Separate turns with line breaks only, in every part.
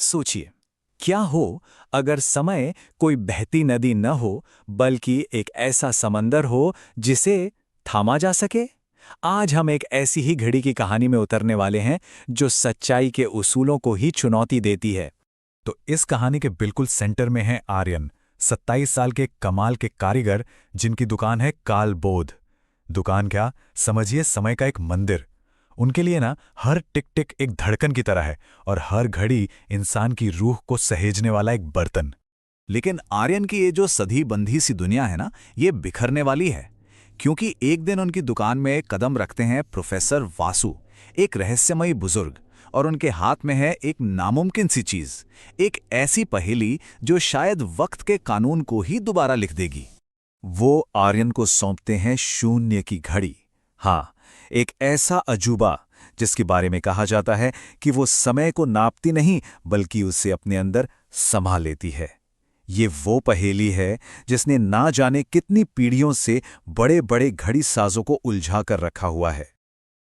सोचिए, क्या हो अगर समय कोई बहती नदी न हो बल्कि एक ऐसा समंदर हो जिसे थामा जा सके। आज हम एक ऐसी ही घड़ी की कहानी में उतरने वाले हैं जो सच्चाई के उसूलों को ही चुनौती देती है।
तो इस कहानी के बिल्कुल सेंटर में है आर्यन, 27 साल के कमाल के कारीगर जिनकी दुकान है कालबोध। दुकान क्या, समझिए समय का एक मंदिर। उनके लिए ना हर टिक टिक एक धड़कन की तरह है और हर घड़ी इंसान की रूह को सहेजने वाला एक बर्तन।
लेकिन आर्यन की ये जो सधी बंधी सी दुनिया है ना, ये बिखरने वाली है। क्योंकि एक दिन उनकी दुकान में कदम रखते हैं प्रोफेसर वासु, एक रहस्यमयी बुजुर्ग, और उनके हाथ में है एक नामुमकिन सी चीज, एक ऐसी पहेली जो शायद वक्त के कानून को ही दोबारा लिख देगी। वो आर्यन को सौंपते हैं शून्य की घड़ी। हाँ, एक ऐसा अजूबा जिसके बारे में कहा जाता है कि वो समय को नापती नहीं बल्कि उसे अपने अंदर समा लेती है। ये वो पहेली है जिसने ना जाने कितनी पीढ़ियों से बड़े बड़े घड़ी साजों को उलझा कर रखा हुआ है।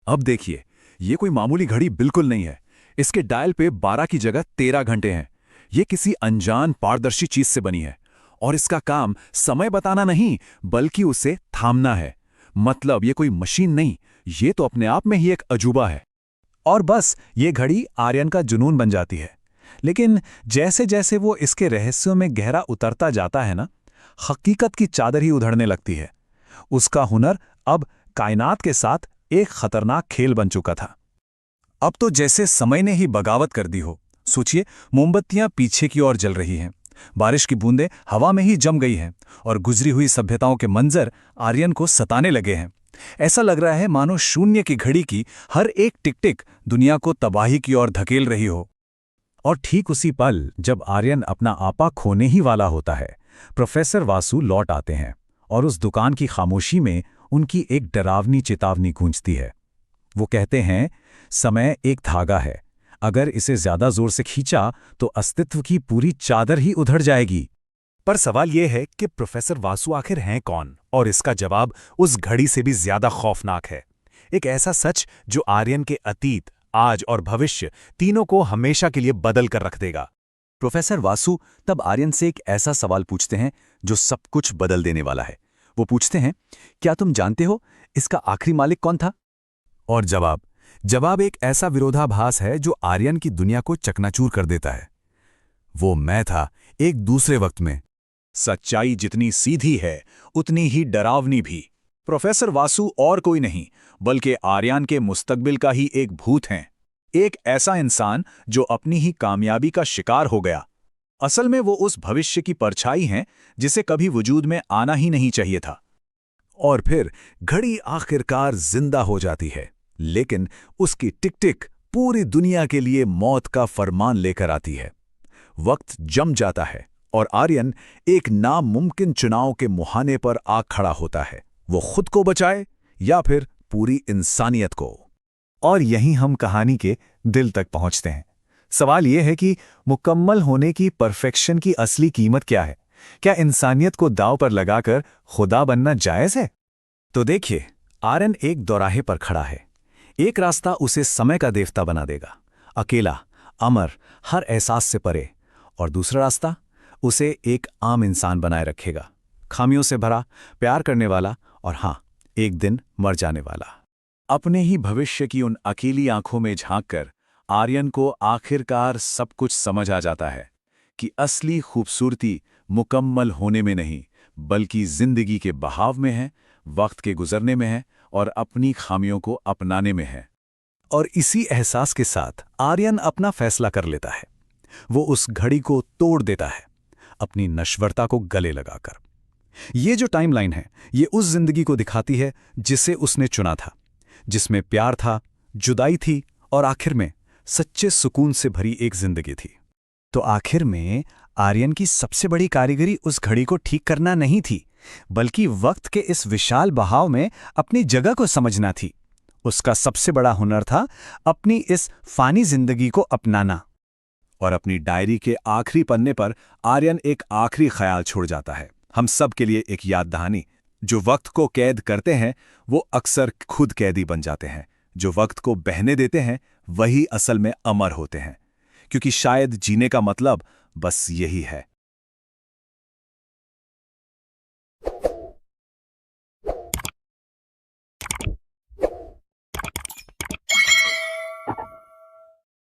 अब देखिए, ये कोई मामूली घड़ी बिल्कुल नहीं है। इसके डायल पे 12 की जगह 13 घंटे हैं। ये किसी अनजान पारदर्शी चीज से बनी है और इसका काम समय बताना नहीं बल्कि उसे थामना है। मतलब ये कोई मशीन नहीं, ये तो अपने आप में ही एक अजूबा है।
और बस ये घड़ी आर्यन का जुनून बन जाती है। लेकिन जैसे जैसे वो इसके रहस्यों में गहरा उतरता जाता है ना, हकीकत की चादर ही उधड़ने लगती है। उसका हुनर अब कायनात के साथ एक खतरनाक खेल बन चुका था। अब तो जैसे समय ने ही बगावत कर दी हो। सोचिए, मोमबत्तियां पीछे की ओर जल रही हैं, बारिश की बूंदें हवा में ही जम गई हैं और गुजरी हुई सभ्यताओं के मंजर आर्यन को सताने लगे हैं। ऐसा लग रहा है मानो शून्य की घड़ी की हर एक टिक टिक दुनिया को तबाही की ओर धकेल रही हो। और ठीक उसी पल जब आर्यन अपना आपा खोने ही वाला होता है, प्रोफेसर वासु लौट आते हैं और उस दुकान की खामोशी में उनकी एक डरावनी चेतावनी गूंजती है। वो कहते हैं, समय एक धागा है, अगर इसे ज्यादा जोर से खींचा तो अस्तित्व की पूरी चादर ही उधड़ जाएगी।
पर सवाल यह है कि प्रोफेसर वासु आखिर हैं कौन, और इसका जवाब उस घड़ी से भी ज्यादा खौफनाक है। एक ऐसा सच जो आर्यन के अतीत, आज और भविष्य तीनों को हमेशा के लिए बदल कर रख देगा।
प्रोफेसर वासु तब आर्यन से एक ऐसा सवाल पूछते हैं जो सब कुछ बदल देने वाला है। वो पूछते हैं, क्या तुम जानते हो इसका आखिरी मालिक कौन था?
और जवाब एक ऐसा विरोधाभास है जो आर्यन की दुनिया को चकनाचूर कर देता है। वो मैं था एक दूसरे वक्त में।
सच्चाई जितनी सीधी है उतनी ही डरावनी भी। प्रोफेसर वासु और कोई नहीं बल्कि आर्यन के मुस्तकबिल का ही एक भूत हैं। एक ऐसा इंसान जो अपनी ही कामयाबी का शिकार हो गया। असल में वो उस भविष्य की परछाई हैं जिसे कभी वजूद में आना ही नहीं चाहिए था।
और फिर घड़ी आखिरकार जिंदा हो जाती है, लेकिन उसकी टिक टिक पूरी दुनिया के लिए मौत का फरमान लेकर आती है। वक्त जम जाता है और आर्यन एक नामुमकिन चुनाव के मुहाने पर आ खड़ा होता है। वो खुद को बचाए या फिर पूरी इंसानियत को।
और यहीं हम कहानी के दिल तक पहुंचते हैं। सवाल यह है कि मुकम्मल होने की, परफेक्शन की असली कीमत क्या है? क्या इंसानियत को दांव पर लगाकर खुदा बनना जायज है? तो देखिए, आर्यन एक दौराहे पर खड़ा है। एक रास्ता उसे समय का देवता बना देगा, अकेला, अमर, हर एहसास से परे। और दूसरा रास्ता उसे एक आम इंसान बनाए रखेगा, खामियों से भरा, प्यार करने वाला और हाँ, एक दिन मर जाने वाला। अपने ही भविष्य की उन अकेली आंखों में झांककर आर्यन को आखिरकार सब कुछ समझ आ जाता है कि असली खूबसूरती मुकम्मल होने में नहीं बल्कि जिंदगी के बहाव में है, वक्त के गुजरने में है और अपनी खामियों को अपनाने में है। और इसी एहसास के साथ आर्यन अपना फैसला कर लेता है। वो उस घड़ी को तोड़ देता है, अपनी नश्वरता को गले लगाकर। ये जो टाइमलाइन है, ये उस जिंदगी को दिखाती है जिसे उसने चुना था, जिसमें प्यार था, जुदाई थी और आखिर में सच्चे सुकून से भरी एक जिंदगी थी। तो आखिर में आर्यन की सबसे बड़ी कारीगरी उस घड़ी को ठीक करना नहीं थी, बल्कि वक्त के इस विशाल बहाव में अपनी जगह को समझना थी। उसका सबसे बड़ा हुनर था अपनी इस फानी जिंदगी को अपनाना।
और अपनी डायरी के आखिरी पन्ने पर आर्यन एक आखिरी ख्याल छोड़ जाता है, हम सब के लिए एक याद दहानी। जो वक्त को कैद करते हैं वो अक्सर खुद कैदी बन जाते हैं, जो वक्त को बहने देते हैं वही असल में अमर होते हैं।
क्योंकि शायद जीने का मतलब बस यही है।